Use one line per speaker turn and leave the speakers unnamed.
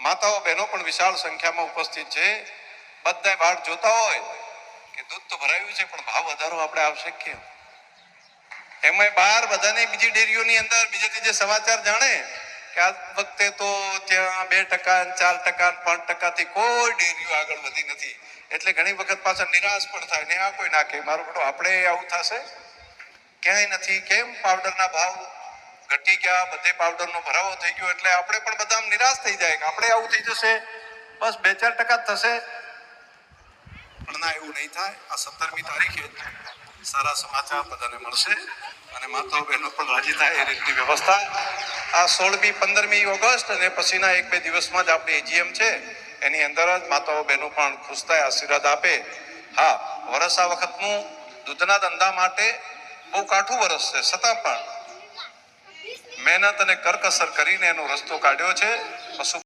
માતાઓ બહેનો પણ વિશાળ સંખ્યામાં ઉપસ્થિત છે. બધા વાટ જોતા હોય કે દૂધ તો ભરાયું છે પણ ભાવ વધારો આપણે આવશે કેમ? એમાં બહાર બધાને બીજી ડેરીઓની અંદર બીજે ત્રીજે સમાચાર જાણે કે આ વખતે તો ત્યાં 2%, 4%, 5%થી કોઈ ડેરીઓ આગળ વધી નથી. એટલે ઘણી વખત પાછા નિરાશ પણ થાય ને આ કોઈ નાખે મારું બેટો આપણે આવું થશે ક્યાંય નથી. કેમ? પાવડરના ભાવ ઘટી ગયા, બધે પાવડરનો ભરાવો થઈ ગયો એટલે આપણે પણ બધા નિરાશ થઈ જાય કે આપણે આવું થઈ જશે, બસ 2-4% થશે. પણ ના, એવું નહીં થાય. આ 17મી તારીખે સારા સમાચાર બધાને મળશે અને માતાઓ બહેનો પણ રાજી થાય એ રીતની વ્યવસ્થા આ 16મી 15મી ઓગસ્ટ અને પછીના 1-2 દિવસમાં જ આપણી એજીએમ છે એની અંદર જ માતાઓ બહેનો પણ ખુશ થાય, આશીર્વાદ આપે. હા, વરસ આ વખતનું દૂધના ધંધા માટે બહુ કાઠું વરસ છે, છતાં પણ મહેનત અને કરકસર કરીને એનો રસ્તો કાઢ્યો છે. પશુ